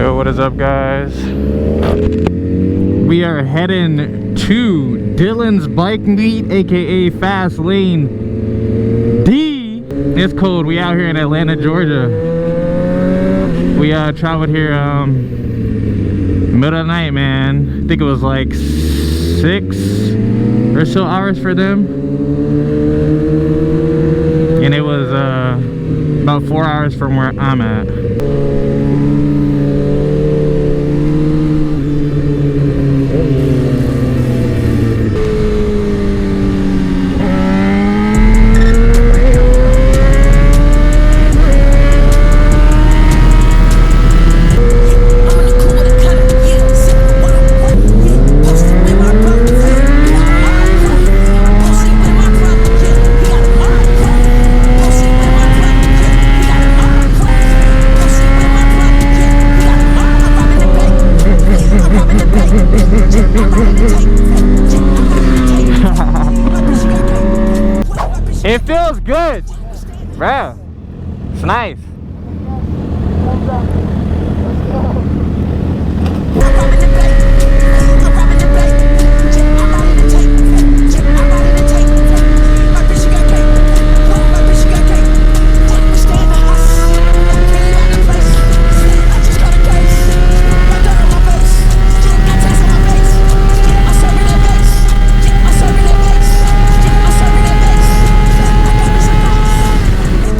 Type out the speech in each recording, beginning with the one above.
Yo, what is up, guys? We are heading to Dylan's bike meet, aka Fast Lane D. It's cold. We out here in Atlanta, Georgia. We traveled here middle of the night, man. I think it was like 6 or so hours for them, and it was about 4 hours from where I'm at. It feels good, bro. It's nice.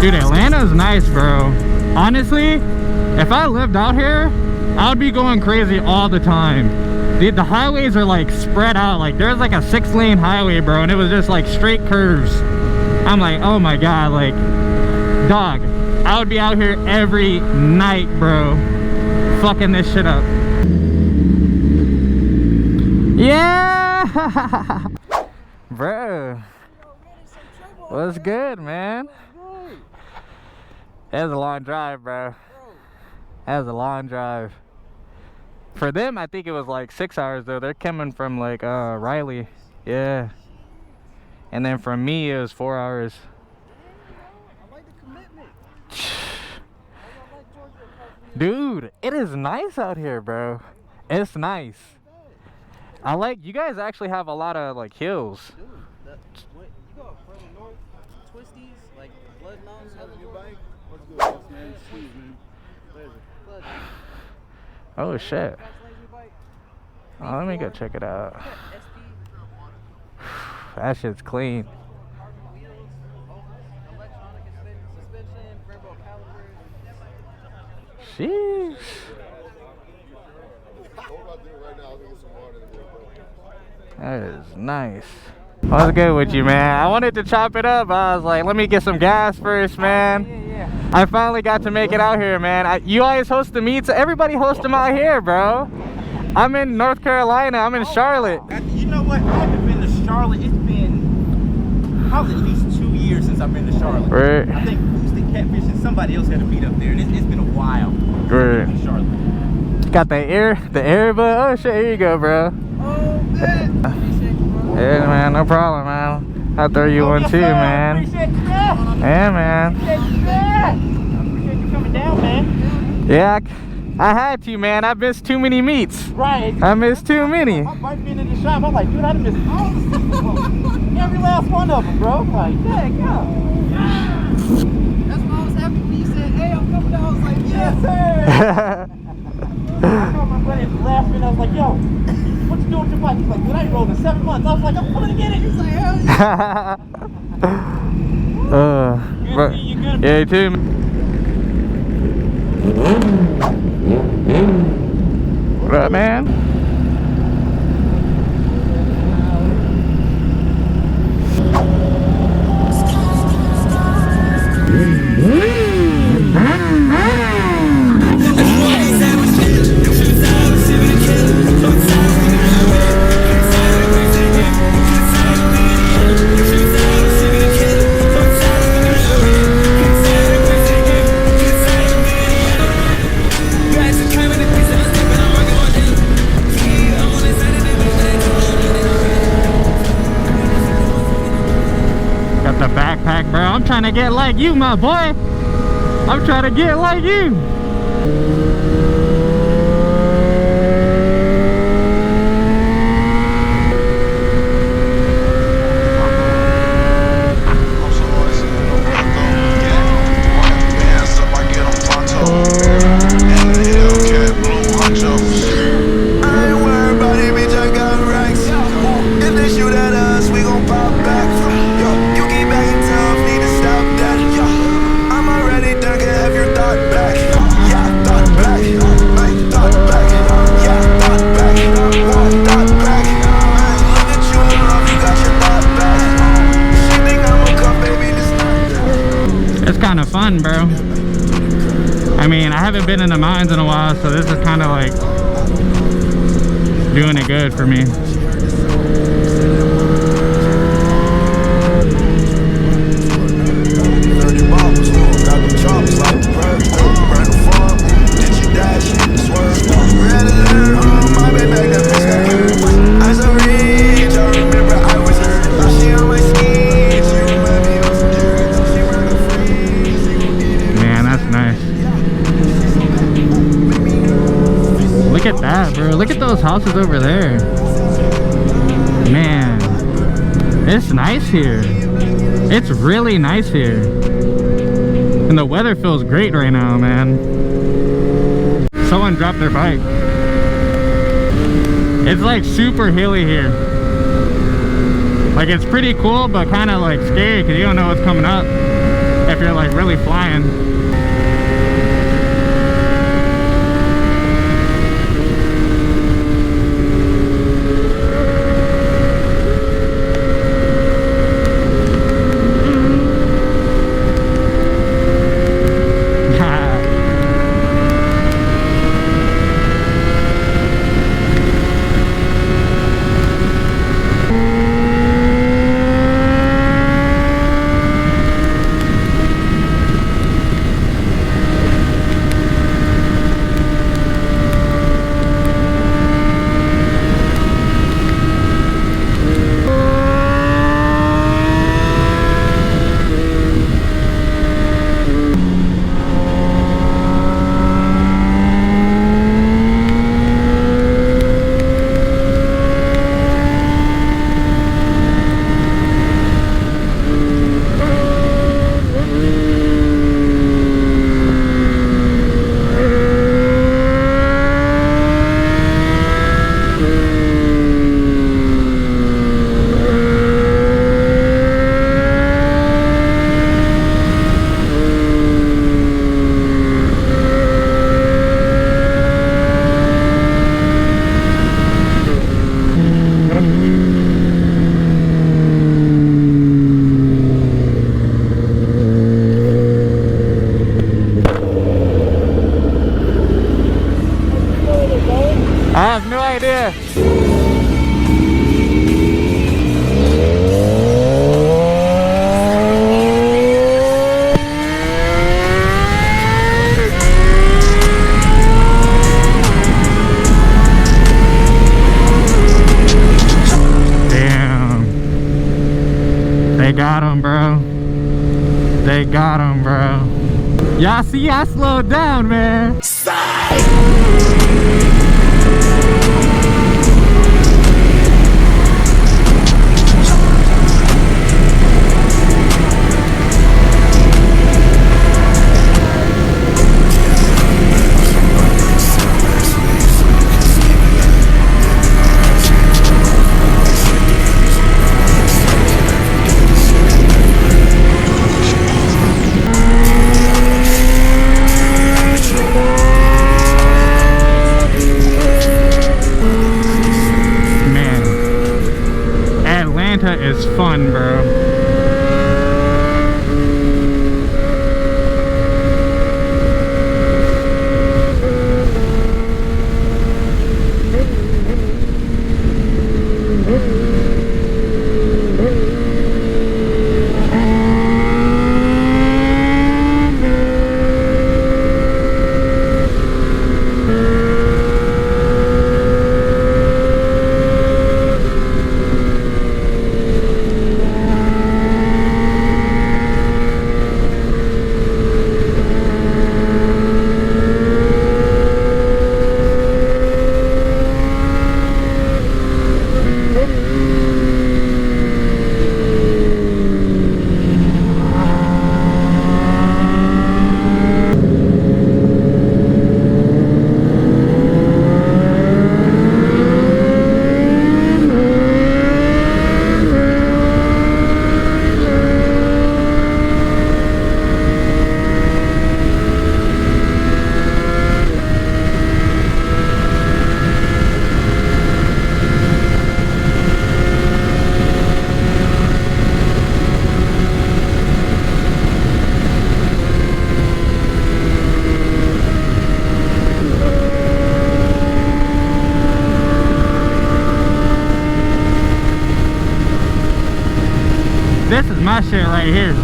Dude, Atlanta's nice, bro. Honestly, if I lived out here, I would be going crazy all the time. Dude, the highways are like spread out. Like there's like a 6-lane highway, bro, and it was just like straight curves. I'm like, oh my god, like, dog, I would be out here every night, bro, fucking this shit up. Yeah. Bro, what's good, man? That was a long drive, bro. That was a long drive. For them, I think it was like 6 hours, though. They're coming from like Riley. Yeah. And then from me, it was 4 hours. I like the commitment. Dude, it is nice out here, bro. It's nice. I like, you guys actually have a lot of like hills. Dude, you go up further north, twisties, like blood mountains, have a new bike. Oh shit. Oh, let me go check it out. That shit's clean. Sheesh. That is nice. What's good with you, man? I wanted to chop it up. I was like, let me get some gas first, man. I finally got to make it out here, man. You always host the meets. Everybody hosts them out here, bro. I'm in North Carolina. I'm in Charlotte. You know what? I haven't been to Charlotte. It's been probably at least 2 years since I've been to Charlotte. Right. I think Boosted Catfish and somebody else had a meet up there. It's been a while. Right. In Charlotte. Got the air, but oh shit, here you go, bro. Oh man. Yeah, man, no problem, man. I'll throw you one too, man. Appreciate you, Yeah, man. Appreciate you coming down, man. Yeah, I had to, man. I missed too many meets. Right. I missed too many. My bike being in the shop, I'm like, dude, I done missed all the systems. Every last one of them, bro. I'm like, dang, yeah. That's why I was happy when you said, hey, I'm coming down. I was like, yes, sir. I called my buddy at the last minute. I was like, yo, what you doing with your bike? He's like, dude, I ain't rode in 7 months. I was like, I'm coming to get it. He's like, hell yeah. Good to see you, good. Yeah, you too. What up, man? Bro, I'm trying to get like you, my boy. I'm trying to get like you. haven't been in the mines in a while, so this is kind of like doing it good for me. Look at that, bro. Look at those houses over there. Man, it's nice here. It's really nice here. And the weather feels great right now, man. Someone dropped their bike. It's like super hilly here. Like, it's pretty cool, but kind of like scary because you don't know what's coming up if you're like really flying. I have no idea. Damn. They got him, bro. They got him, bro. Y'all see, I slowed down, man. Is fun, bro. that shit right here.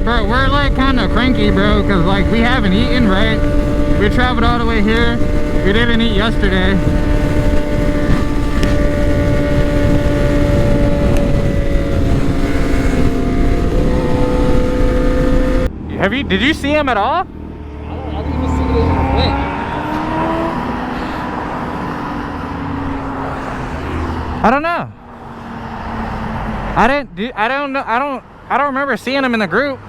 Bro, we're like kind of cranky, bro, because like we haven't eaten, right? We traveled all the way here. We didn't eat yesterday. Did you see him at all? I didn't even see it went. I don't know. I don't know. I don't remember seeing him in the group.